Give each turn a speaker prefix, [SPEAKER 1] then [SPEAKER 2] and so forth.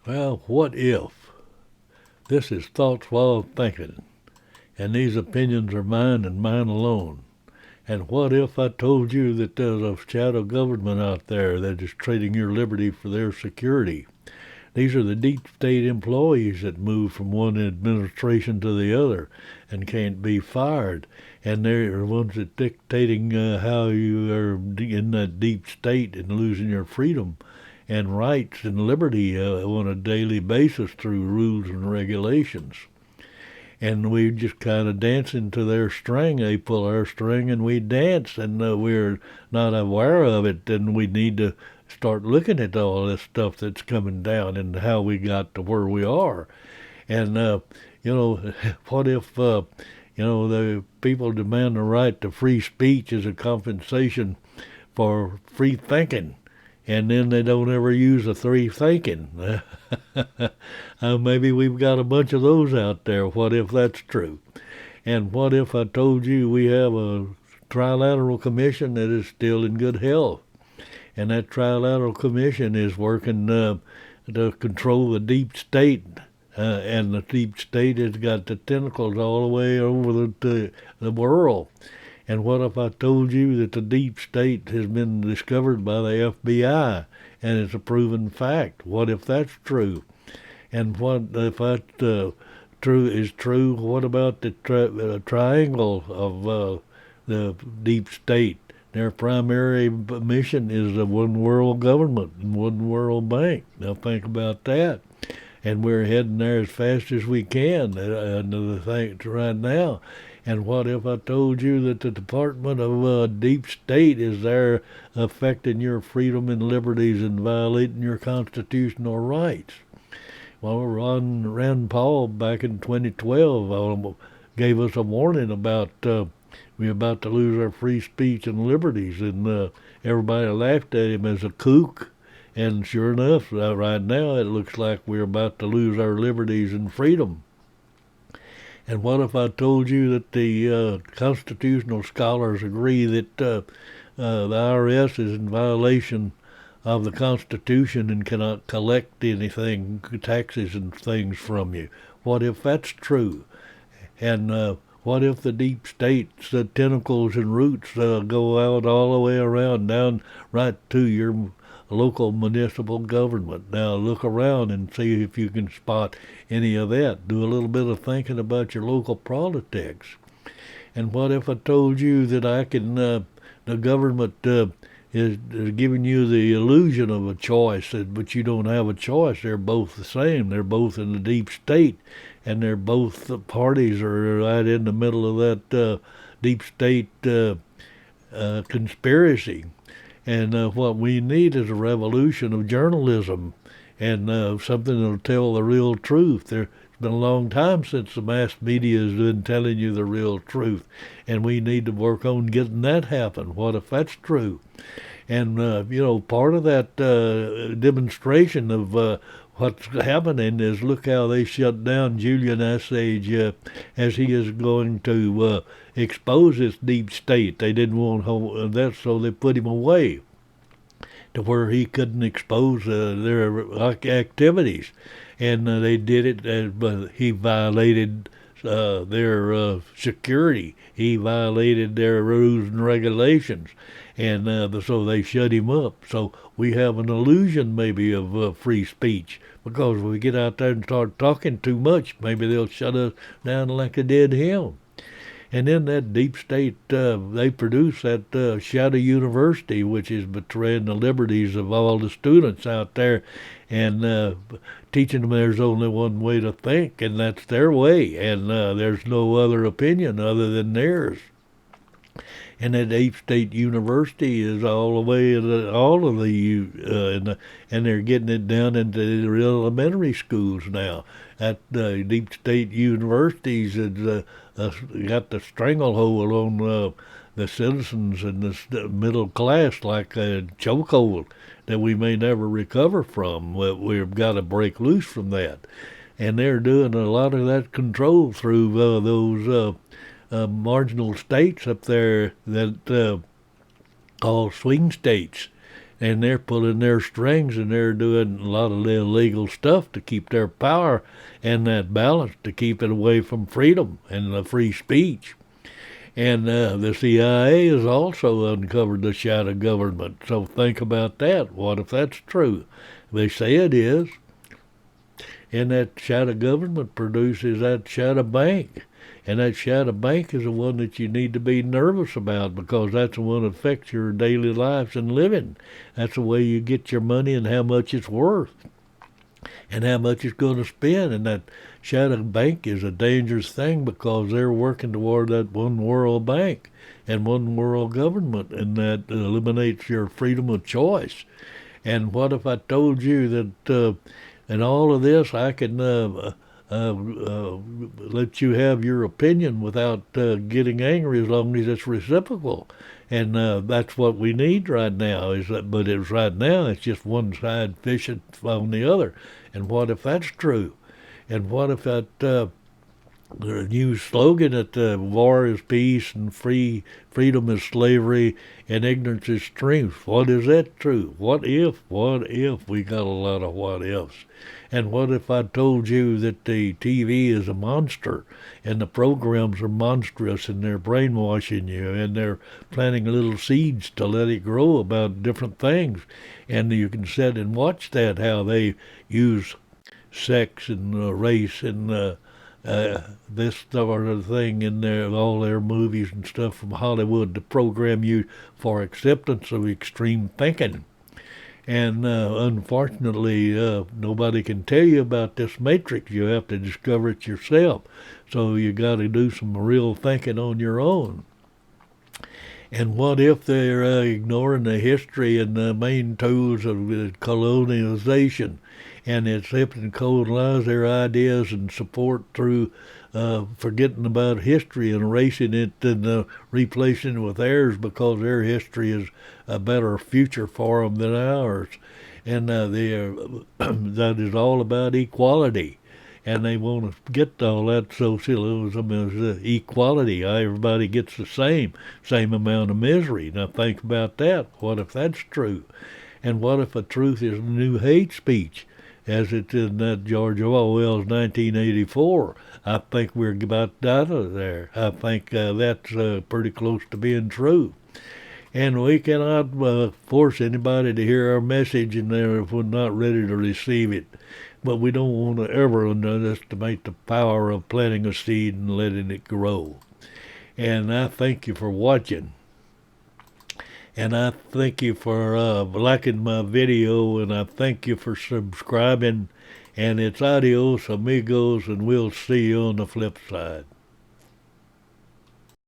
[SPEAKER 1] Well, what if? This is thoughts while thinking, and these opinions are mine and mine alone. And what if I told you that there's a shadow government out there that is trading your liberty for their security? These are the deep state employees that move from one administration to the other and can't be fired. And they're the ones that dictating how you are in that deep state and losing your freedom and rights and liberty on a daily basis through rules and regulations. And we just kind of dancing to their string. They pull our string and we dance, and we're not aware of it. And we need to start looking at all this stuff that's coming down and how we got to where we are. And what if the people demand the right to free speech as a compensation for free thinking? And then they don't ever use the free thinking. Maybe we've got a bunch of those out there. What if that's true? And what if I told you we have a trilateral commission that is still in good health? And that trilateral commission is working to control the deep state. And the deep state has got the tentacles all the way over the world. And what if I told you that the deep state has been discovered by the FBI and it's a proven fact? What if that's true? And what if that true is true? What about the triangle of the deep state? Their primary mission is a one world government and one world bank. Now think about that. And we're heading there as fast as we can into the things right now. And what if I told you that the Department of Deep State is there affecting your freedom and liberties and violating your constitutional rights? Well, Rand Paul back in 2012 gave us a warning about we're about to lose our free speech and liberties, and everybody laughed at him as a kook. And sure enough, right now it looks like we're about to lose our liberties and freedom. And what if I told you that the constitutional scholars agree that the IRS is in violation of the Constitution and cannot collect anything, taxes and things from you? What if that's true? And what if the deep state's tentacles and roots go out all the way around, down right to your local municipal government? Now look around and see if you can spot any of that. Do a little bit of thinking about your local politics. And what if I told you that the government is giving you the illusion of a choice, but you don't have a choice. They're both the same. They're both in the deep state, and they're both the parties are right in the middle of that deep state conspiracy. And what we need is a revolution of journalism and something that'll tell the real truth. There's been a long time since the mass media has been telling you the real truth, and we need to work on getting that happen. What if that's true? And part of that demonstration of what's happening is look how they shut down Julian Assange as he is going to expose this deep state. They didn't want that, so they put him away to where he couldn't expose their activities. And they did it, but he violated their security. He violated their rules and regulations. And so they shut him up. So we have an illusion maybe of free speech, because if we get out there and start talking too much, maybe they'll shut us down like they did him. And then that deep state, they produce that shadow university, which is betraying the liberties of all the students out there and teaching them there's only one way to think, and that's their way, and there's no other opinion other than theirs. And that Deep State University is all the way to all of and they're getting it down into the elementary schools now. At Deep State Universities has got the stranglehold on the citizens and the middle class like a chokehold that we may never recover from. We've got to break loose from that. And they're doing a lot of that control through those marginal states up there that called swing states. and they're pulling their strings, and they're doing a lot of illegal stuff to keep their power and that balance, to keep it away from freedom and the free speech. And the CIA has also uncovered the shadow government. So think about that. What if that's true? They say it is. And that shadow government produces that shadow bank. And that shadow bank is the one that you need to be nervous about, because that's the one that affects your daily lives and living. That's the way you get your money and how much it's worth and how much it's going to spend. And that shadow bank is a dangerous thing, because they're working toward that one world bank and one world government, and that eliminates your freedom of choice. And what if I told you that in all of this I can let you have your opinion without getting angry, as long as it's reciprocal? And that's what we need right now. But it's right now it's just one side fishing on the other. And what if that's true? And what if that the new slogan that war is peace and freedom is slavery and ignorance is strength? What is that true? What if? What if? We got a lot of what ifs. And what if I told you that the TV is a monster, and the programs are monstrous, and they're brainwashing you, and they're planting little seeds to let it grow about different things, and you can sit and watch that, how they use sex and race and this sort of thing in all their movies and stuff from Hollywood, to program you for acceptance of extreme thinking. And unfortunately, nobody can tell you about this matrix. You have to discover it yourself. So you got to do some real thinking on your own. And what if they're ignoring the history and the main tools of colonialization, and it's helping colonize their ideas and support through forgetting about history and erasing it and replacing it with theirs, because their history is a better future for them than ours. And that is all about equality. And they want to get all that socialism as equality. Everybody gets the same amount of misery. Now think about that. What if that's true? And what if a truth is new hate speech, as it's in that George Orwell's 1984? I think we're about out of there. I think that's pretty close to being true. And we cannot force anybody to hear our message, and they're not ready to receive it. But we don't want to ever underestimate the power of planting a seed and letting it grow. And I thank you for watching. And I thank you for liking my video, and I thank you for subscribing. And it's adios, amigos, and we'll see you on the flip side.